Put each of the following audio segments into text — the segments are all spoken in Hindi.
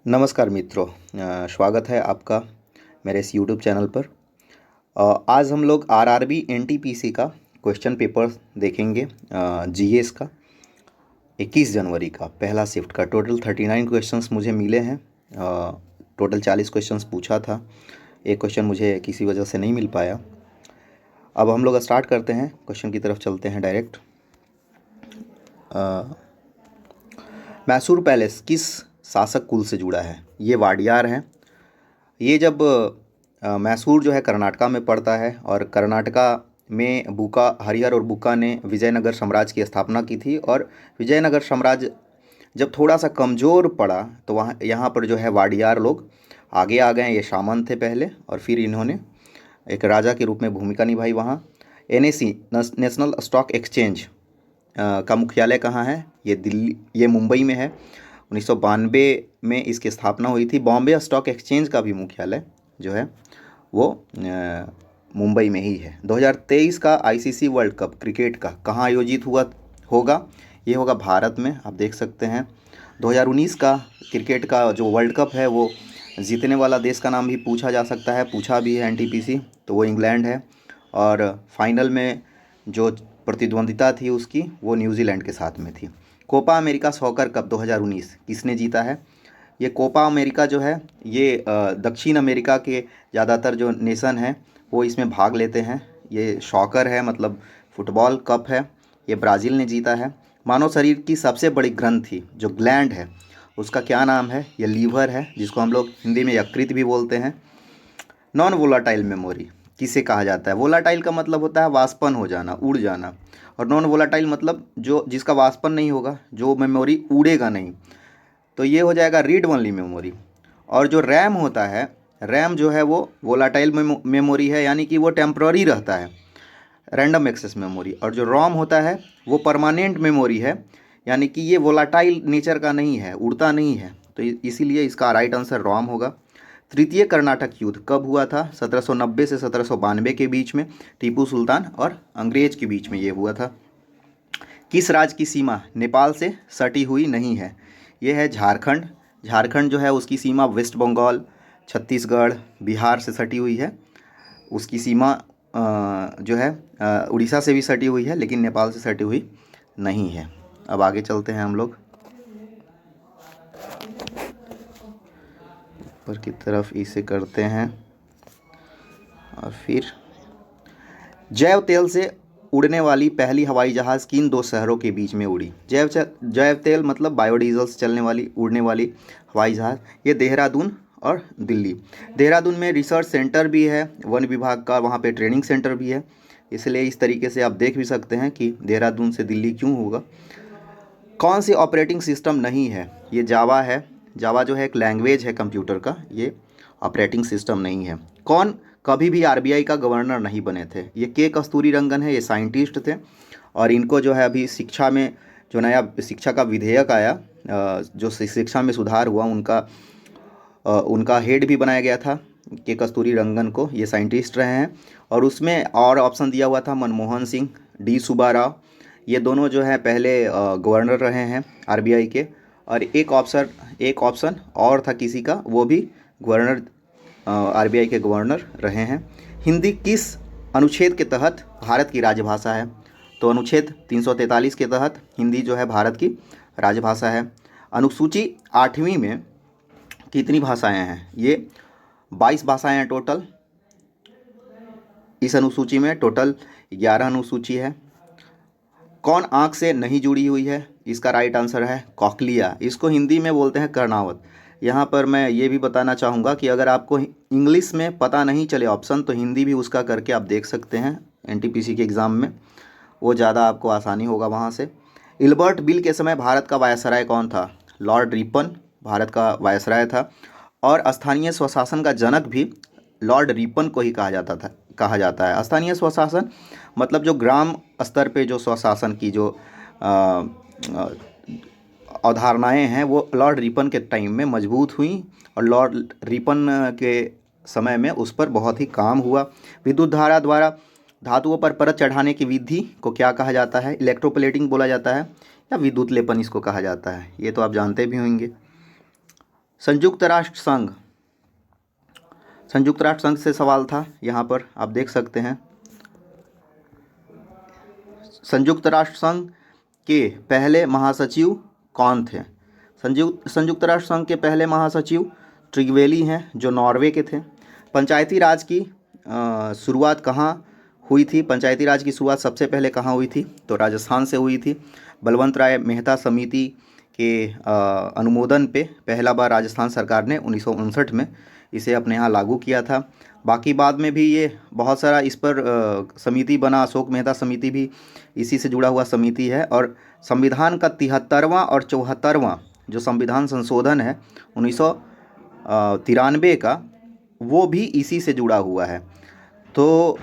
नमस्कार मित्रों, स्वागत है आपका मेरे इस यूट्यूब चैनल पर। आज हम लोग आरआरबी एनटीपीसी का क्वेश्चन पेपर देखेंगे। जीएस का 21 जनवरी का पहला शिफ्ट का टोटल 39 क्वेश्चंस मुझे मिले हैं। टोटल 40 क्वेश्चंस पूछा था, एक क्वेश्चन मुझे किसी वजह से नहीं मिल पाया। अब हम लोग स्टार्ट करते हैं, क्वेश्चन की तरफ चलते हैं डायरेक्ट। मैसूर पैलेस किस शासक कुल से जुड़ा है? ये वाडियार हैं। ये जब मैसूर जो है कर्नाटका में पड़ता है और कर्नाटका में बुका, हरिहर और बुका ने विजयनगर साम्राज्य की स्थापना की थी। और विजयनगर साम्राज्य जब थोड़ा सा कमज़ोर पड़ा तो वहाँ यहाँ पर जो है वाडियार लोग आगे आ गए। ये सामंत थे पहले और फिर इन्होंने एक राजा के रूप में भूमिका निभाई वहाँ। एनएसी नेशनल स्टॉक एक्सचेंज का मुख्यालय कहाँ है? ये दिल्ली, ये मुंबई में है। 1992 में इसकी स्थापना हुई थी। बॉम्बे स्टॉक एक्सचेंज का भी मुख्यालय जो है वो मुंबई में ही है। 2023 का आईसीसी वर्ल्ड कप क्रिकेट का कहाँ आयोजित होगा? ये होगा भारत में। आप देख सकते हैं 2019 का क्रिकेट का जो वर्ल्ड कप है वो जीतने वाला देश का नाम भी पूछा जा सकता है, पूछा भी है एनटीपीसी, तो वो इंग्लैंड है। और फाइनल में जो प्रतिद्वंदिता थी उसकी वो न्यूजीलैंड के साथ में थी। कोपा अमेरिका सॉकर कप 2019 किसने जीता है? ये कोपा अमेरिका जो है ये दक्षिण अमेरिका के ज़्यादातर जो नेशन हैं वो इसमें भाग लेते हैं। ये सॉकर है, मतलब फुटबॉल कप है। ये ब्राज़ील ने जीता है। मानव शरीर की सबसे बड़ी ग्रंथि जो ग्लैंड है उसका क्या नाम है? ये लीवर है, जिसको हम लोग हिंदी में यकृत भी बोलते हैं। नॉन वोलाटाइल मेमोरी किसे कहा जाता है? वोलाटाइल का मतलब होता है वाष्पन हो जाना, उड़ जाना, और नॉन वोलाटाइल मतलब जो जिसका वाष्पन नहीं होगा, जो मेमोरी उड़ेगा नहीं, तो ये हो जाएगा रीड ओनली मेमोरी। और जो रैम होता है, रैम जो है वो वोलाटाइल मेमोरी है, यानी कि वो टेम्प्ररी रहता है, रैंडम एक्सेस मेमोरी। और जो रोम होता है वो परमानेंट मेमोरी है, यानी कि ये वोलाटाइल नेचर का नहीं है, उड़ता नहीं है, तो इसीलिए इसका राइट आंसर रोम होगा। तृतीय कर्नाटक युद्ध कब हुआ था? 1790 से 1792 के बीच में, टीपू सुल्तान और अंग्रेज के बीच में ये हुआ था। किस राज्य की सीमा नेपाल से सटी हुई नहीं है? ये है झारखंड। झारखंड जो है उसकी सीमा वेस्ट बंगाल, छत्तीसगढ़, बिहार से सटी हुई है। उसकी सीमा जो है उड़ीसा से भी सटी हुई है, लेकिन नेपाल से सटी हुई नहीं है। अब आगे चलते हैं हम लोग ऊपर की तरफ, इसे करते हैं। और फिर जैव तेल से उड़ने वाली पहली हवाई जहाज़ किन दो शहरों के बीच में उड़ी? जैव तेल मतलब बायोडीजल से चलने वाली उड़ने वाली हवाई जहाज़, ये देहरादून और दिल्ली। देहरादून में रिसर्च सेंटर भी है वन विभाग का, वहाँ पे ट्रेनिंग सेंटर भी है, इसलिए इस तरीके से आप देख भी सकते हैं कि देहरादून से दिल्ली क्यों होगा। कौन सी ऑपरेटिंग सिस्टम नहीं है? ये जावा है। जावा जो है एक लैंग्वेज है कंप्यूटर का, ये ऑपरेटिंग सिस्टम नहीं है। कौन कभी भी आरबीआई का गवर्नर नहीं बने थे? ये के कस्तूरीरंगन है, ये साइंटिस्ट थे। और इनको जो है अभी शिक्षा में जो नया शिक्षा का विधेयक आया, जो शिक्षा में सुधार हुआ, उनका हेड भी बनाया गया था के कस्तूरीरंगन को। ये साइंटिस्ट रहे हैं। और उसमें और ऑप्शन दिया हुआ था मनमोहन सिंह, डी सुब्बाराव, ये दोनों जो है पहले गवर्नर रहे हैं आरबीआई के। और एक ऑप्शन और था किसी का, वो भी गवर्नर, आरबीआई के गवर्नर रहे हैं। हिंदी किस अनुच्छेद के तहत भारत की राजभाषा है? तो अनुच्छेद 343 के तहत हिंदी जो है भारत की राजभाषा है। अनुसूची 8वीं में कितनी भाषाएं हैं? ये 22 भाषाएं हैं टोटल। इस अनुसूची में टोटल 11 अनुसूची है। कौन आँख से नहीं जुड़ी हुई है? इसका राइट आंसर है कॉकलिया। इसको हिंदी में बोलते हैं कर्णावत। यहाँ पर मैं ये भी बताना चाहूँगा कि अगर आपको इंग्लिश में पता नहीं चले ऑप्शन, तो हिंदी भी उसका करके आप देख सकते हैं एनटीपीसी के एग्ज़ाम में, वो ज़्यादा आपको आसानी होगा वहाँ से। इल्बर्ट बिल के समय भारत का वायसराय कौन था? लॉर्ड रिपन भारत का वायसराय था। और स्थानीय स्वशासन का जनक भी लॉर्ड रिपन को ही कहा जाता है। स्थानीय स्वशासन मतलब जो ग्राम स्तर पे जो स्वशासन की जो अवधारणाएं हैं वो लॉर्ड रिपन के टाइम में मजबूत हुई, और लॉर्ड रिपन के समय में उस पर बहुत ही काम हुआ। विद्युत धारा द्वारा धातुओं पर परत चढ़ाने की विधि को क्या कहा जाता है? इलेक्ट्रोप्लेटिंग बोला जाता है, या विद्युत लेपन इसको कहा जाता है? ये तो आप जानते भी होंगे। संयुक्त राष्ट्र संघ, संयुक्त राष्ट्र संघ से सवाल था, यहाँ पर आप देख सकते हैं। संयुक्त राष्ट्र संघ के पहले महासचिव कौन थे? संयुक्त राष्ट्र संघ के पहले महासचिव ट्रिगवेली हैं, जो नॉर्वे के थे। पंचायती राज की शुरुआत कहाँ हुई थी? पंचायती राज की शुरुआत सबसे पहले कहाँ हुई थी? तो राजस्थान से हुई थी। बलवंत राय मेहता समिति के अनुमोदन पे पहला बार राजस्थान सरकार ने 1959 में इसे अपने यहाँ लागू किया था। बाकी बाद में भी ये बहुत सारा इस पर समिति बना, अशोक मेहता समिति भी इसी से जुड़ा हुआ समिति है। और संविधान का 73वां और 74वां जो संविधान संशोधन है 1993 का, वो भी इसी से जुड़ा हुआ है। तो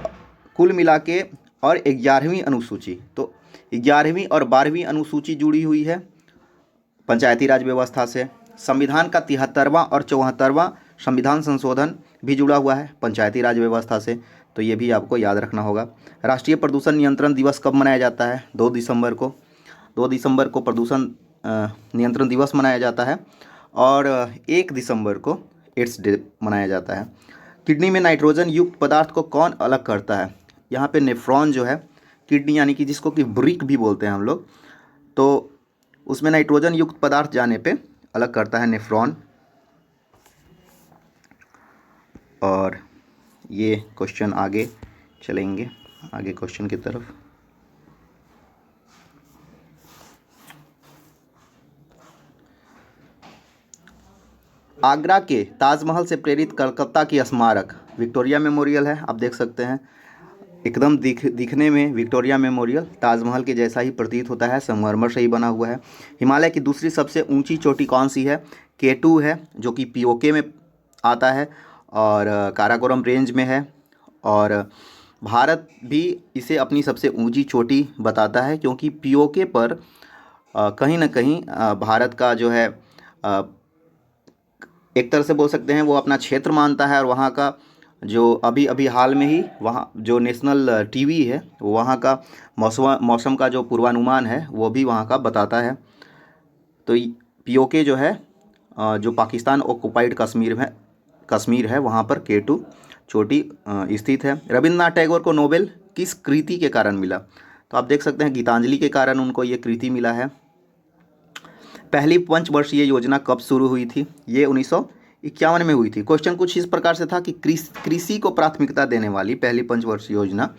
कुल मिला के और 11वीं अनुसूची, तो 11वीं और 12वीं अनुसूची जुड़ी हुई है पंचायती राज व्यवस्था से। संविधान का 73वां और 74वां संविधान संशोधन भी जुड़ा हुआ है पंचायती राज व्यवस्था से, तो ये भी आपको याद रखना होगा। राष्ट्रीय प्रदूषण नियंत्रण दिवस कब मनाया जाता है? 2 दिसंबर को। 2 दिसंबर को प्रदूषण नियंत्रण दिवस मनाया जाता है और 1 दिसंबर को एड्स डे मनाया जाता है। किडनी में नाइट्रोजन युक्त पदार्थ को कौन अलग करता है? यहाँ पे नेफ्रॉन जो है, किडनी यानी कि जिसको कि ब्रिक भी बोलते हैं हम लोग, तो उसमें नाइट्रोजन युक्त पदार्थ जाने पे अलग करता है नेफ्रॉन। और ये क्वेश्चन आगे चलेंगे, आगे क्वेश्चन की तरफ। आगरा के ताजमहल से प्रेरित कलकत्ता की स्मारक विक्टोरिया मेमोरियल है। आप देख सकते हैं एकदम दिखने में विक्टोरिया मेमोरियल ताजमहल के जैसा ही प्रतीत होता है, संगमरमर से ही बना हुआ है। हिमालय की दूसरी सबसे ऊंची चोटी कौन सी है? K2 है, जो कि पीओके में आता है और काराकोरम रेंज में है। और भारत भी इसे अपनी सबसे ऊंची चोटी बताता है, क्योंकि पीओके पर कहीं ना कहीं भारत का जो है एक तरह से बोल सकते हैं वो अपना क्षेत्र मानता है। और वहाँ का जो अभी अभी हाल में ही वहाँ जो नेशनल टीवी है, वहाँ का मौसम का जो पूर्वानुमान है वो भी वहाँ का बताता है। तो पीओके जो है जो पाकिस्तान ऑक्युपाइड कश्मीर है वहाँ पर K2 चोटी स्थित है। रविंद्रनाथ टैगोर को नोबेल किस कृति के कारण मिला? तो आप देख सकते हैं गीतांजलि के कारण उनको ये कृति मिला है। पहली पंचवर्षीय योजना कब शुरू हुई थी? ये 1951 में हुई थी। क्वेश्चन कुछ इस प्रकार से था कि कृषि को प्राथमिकता देने वाली पहली पंचवर्षीय योजना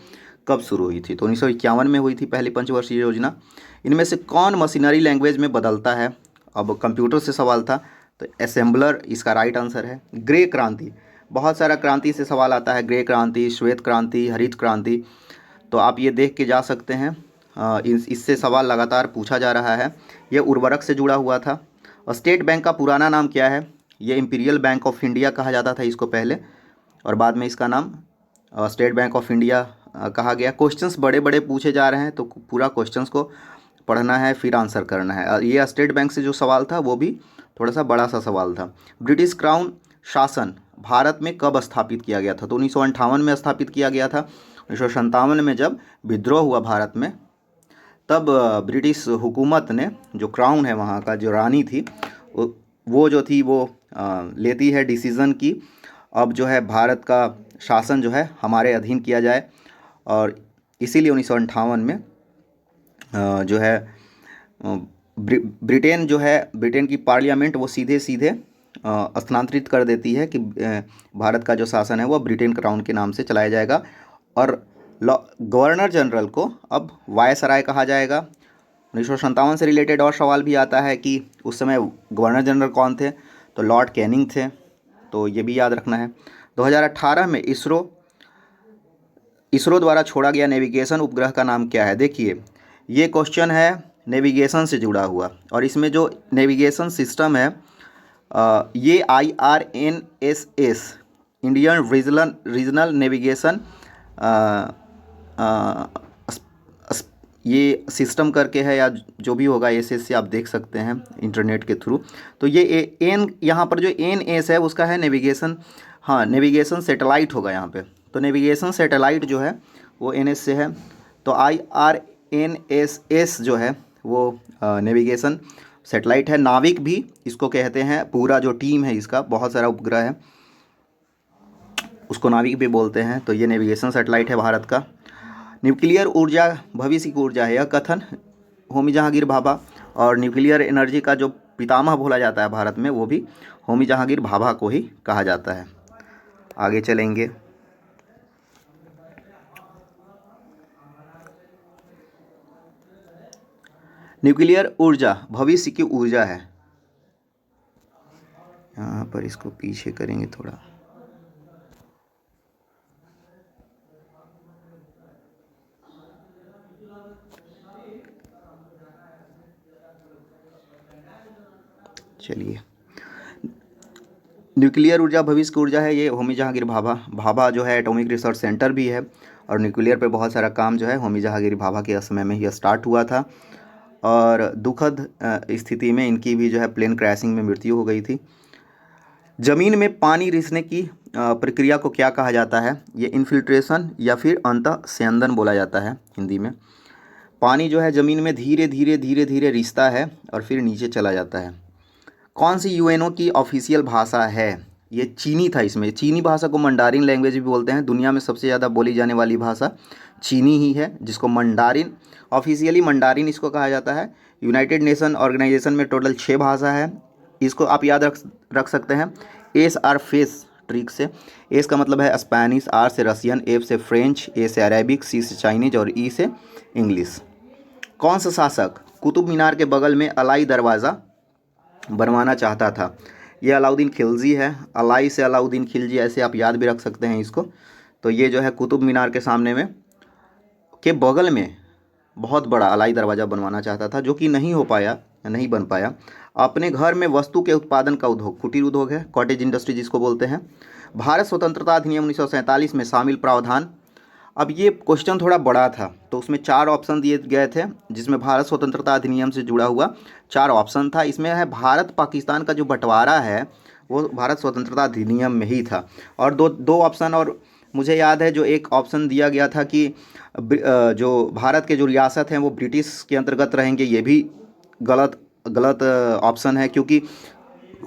कब शुरू हुई थी? तो 1951 में हुई थी पहली पंचवर्षीय योजना। इनमें से कौन मशीनरी लैंग्वेज में बदलता है? अब कंप्यूटर से सवाल था, तो असेंबलर इसका राइट आंसर है। ग्रे क्रांति, बहुत सारा क्रांति से सवाल आता है, ग्रे क्रांति, श्वेत क्रांति, हरित क्रांति, तो आप ये देख के जा सकते हैं। इससे सवाल लगातार पूछा जा रहा है। ये उर्वरक से जुड़ा हुआ था। स्टेट बैंक का पुराना नाम क्या है? ये इंपीरियल बैंक ऑफ इंडिया कहा जाता था इसको पहले, और बाद में इसका नाम स्टेट बैंक ऑफ इंडिया कहा गया। क्वेश्चंस बड़े बड़े पूछे जा रहे हैं, तो पूरा क्वेश्चंस को पढ़ना है फिर आंसर करना है। ये स्टेट बैंक से जो सवाल था वो भी थोड़ा सा बड़ा सा सवाल था। ब्रिटिश क्राउन शासन भारत में कब स्थापित किया गया था? तो 1958 में स्थापित किया गया था। 1957 में जब विद्रोह हुआ भारत में, तब ब्रिटिश हुकूमत ने, जो क्राउन है वहाँ का, जो रानी थी, वो जो थी वो लेती है डिसीज़न की अब जो है भारत का शासन जो है हमारे अधीन किया जाए। और इसीलिए 1958 में जो है ब्रिटेन जो है, ब्रिटेन की पार्लियामेंट वो सीधे स्थानांतरित कर देती है कि भारत का जो शासन है वो ब्रिटेन क्राउन के नाम से चलाया जाएगा। और गवर्नर जनरल को अब वायसराय कहा जाएगा। 1957 से रिलेटेड और सवाल भी आता है कि उस समय गवर्नर जनरल कौन थे? तो लॉर्ड कैनिंग थे, तो ये भी याद रखना है। 2018 में इसरो द्वारा छोड़ा गया नेविगेशन उपग्रह का नाम क्या है? देखिए ये क्वेश्चन है नेविगेशन से जुड़ा हुआ, और इसमें जो नेविगेशन सिस्टम है ये IRNSS इंडियन रीजनल नेविगेशन ये सिस्टम करके है, या जो भी होगा SS आप देख सकते हैं इंटरनेट के थ्रू। तो ये एन यहाँ पर जो NS है उसका है नेविगेशन, हाँ नेविगेशन सैटेलाइट होगा यहाँ पे। तो नेविगेशन सैटेलाइट जो है वो NS से है। तो IRNSS जो है वो नेविगेशन सेटेलाइट है। नाविक भी इसको कहते हैं, पूरा जो टीम है इसका, बहुत सारा उपग्रह है, उसको नाविक भी बोलते हैं। तो ये नेविगेशन सेटेलाइट है भारत का। न्यूक्लियर ऊर्जा भविष्य की ऊर्जा है, यह कथन होमी जहांगीर भाभा, और न्यूक्लियर एनर्जी का जो पितामह बोला जाता है भारत में, वो भी होमी जहांगीर भाभा को ही कहा जाता है। आगे चलेंगे। न्यूक्लियर ऊर्जा भविष्य की ऊर्जा है। यहाँ पर इसको पीछे करेंगे थोड़ा। चलिए, न्यूक्लियर ऊर्जा भविष्य की ऊर्जा है, ये होमी जहांगीर भाभा। भाभा जो है एटॉमिक रिसर्च सेंटर भी है, और न्यूक्लियर पे बहुत सारा काम जो है होमी जहांगीर भाभा के समय में ही स्टार्ट हुआ था। और दुखद स्थिति में इनकी भी जो है प्लेन क्रैशिंग में मृत्यु हो गई थी। जमीन में पानी रिसने की प्रक्रिया को क्या कहा जाता है? ये इन्फिल्ट्रेशन या फिर अंतःस्यंदन बोला जाता है हिंदी में। पानी जो है ज़मीन में धीरे धीरे धीरे धीरे रिसता है और फिर नीचे चला जाता है। कौन सी यूएनओ की ऑफिशियल भाषा है? ये चीनी था। इसमें चीनी भाषा को मंडारिन लैंग्वेज भी बोलते हैं। दुनिया में सबसे ज़्यादा बोली जाने वाली भाषा चीनी ही है, जिसको मंडारिन, ऑफिशियली मंडारिन इसको कहा जाता है। यूनाइटेड नेशन ऑर्गेनाइजेशन में टोटल 6 भाषा है। इसको आप याद रख सकते हैं एस आर फेस ट्रिक से। एस का मतलब है स्पेनिश, आर से रसियन, एफ से फ्रेंच, ए से अरेबिक, सी से चाइनीज और ई से इंग्लिश। कौन सा शासक कुतुब मीनार के बगल में अलाई दरवाज़ा बनवाना चाहता था? ये अलाउद्दीन खिलजी है। अलाई से अलाउद्दीन खिलजी, ऐसे आप याद भी रख सकते हैं इसको। तो ये जो है कुतुब मीनार के सामने में के बगल में बहुत बड़ा अलाई दरवाज़ा बनवाना चाहता था, जो कि नहीं हो पाया, नहीं बन पाया। अपने घर में वस्तु के उत्पादन का उद्योग कुटीर उद्योग है, कॉटेज इंडस्ट्री जिसको बोलते हैं। भारत स्वतंत्रता अधिनियम 1947 में शामिल प्रावधान। अब ये क्वेश्चन थोड़ा बड़ा था, तो उसमें 4 ऑप्शन दिए गए थे, जिसमें भारत स्वतंत्रता अधिनियम से जुड़ा हुआ 4 ऑप्शन था। इसमें है भारत पाकिस्तान का जो बंटवारा है वो भारत स्वतंत्रता अधिनियम में ही था। और दो ऑप्शन और मुझे याद है, जो एक ऑप्शन दिया गया था कि जो भारत के जो रियासत हैं वो ब्रिटिश के अंतर्गत रहेंगे। ये भी गलत ऑप्शन है, क्योंकि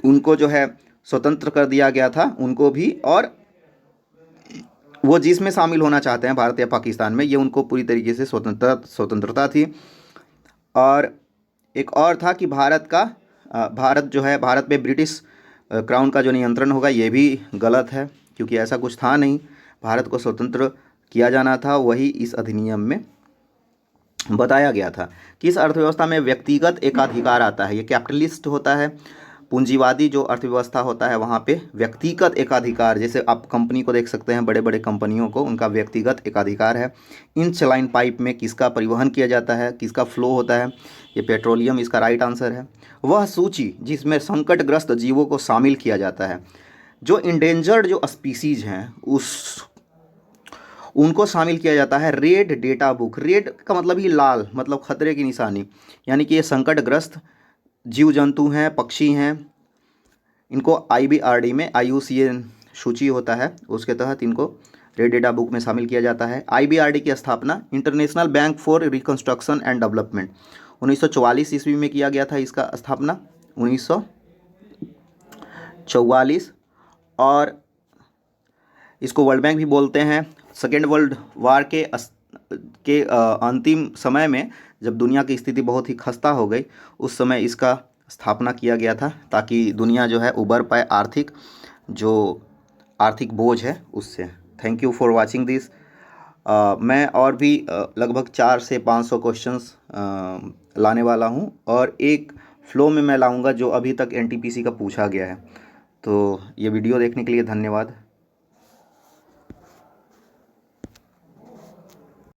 उनको जो है स्वतंत्र कर दिया गया था उनको भी, और वो जिसमें शामिल होना चाहते हैं भारत या पाकिस्तान में, ये उनको पूरी तरीके से स्वतंत्रता थी। और एक और था कि भारत जो है, भारत पे ब्रिटिश क्राउन का जो नियंत्रण होगा, ये भी गलत है, क्योंकि ऐसा कुछ था नहीं। भारत को स्वतंत्र किया जाना था, वही इस अधिनियम में बताया गया था। किस अर्थव्यवस्था में व्यक्तिगत एकाधिकार आता है? ये कैपिटलिस्ट होता है। पूंजीवादी जो अर्थव्यवस्था होता है वहाँ पे व्यक्तिगत एकाधिकार, जैसे आप कंपनी को देख सकते हैं, बड़े बड़े कंपनियों को उनका व्यक्तिगत एकाधिकार है। इंच लाइन पाइप में किसका परिवहन किया जाता है, किसका फ्लो होता है? ये पेट्रोलियम इसका राइट आंसर है। वह सूची जिसमें संकटग्रस्त जीवों को शामिल किया जाता है, जो इंडेंजर्ड जो स्पीसीज हैं उनको शामिल किया जाता है रेड डेटा बुक। रेड का मतलब ही लाल, मतलब खतरे की निशानी, यानी कि ये संकटग्रस्त जीव जंतु हैं, पक्षी हैं। इनको IBRD में IUCN सूची होता है, उसके तहत इनको रेड डेटा बुक में शामिल किया जाता है। IBRD की स्थापना international bank for reconstruction and development 1944 ईस्वी में किया गया था। इसका स्थापना 1944, और इसको वर्ल्ड बैंक भी बोलते हैं। सेकेंड वर्ल्ड वार के अंतिम समय में, जब दुनिया की स्थिति बहुत ही खस्ता हो गई, उस समय इसका स्थापना किया गया था, ताकि दुनिया जो है उबर पाए आर्थिक बोझ है उससे। Thank you for watching this. मैं और भी लगभग 400 से 500 क्वेश्चंस लाने वाला हूं, और एक फ्लो में मैं लाऊंगा जो अभी तक NTPC का पूछा गया है। तो ये वीडियो देखने के लिए धन्यवाद।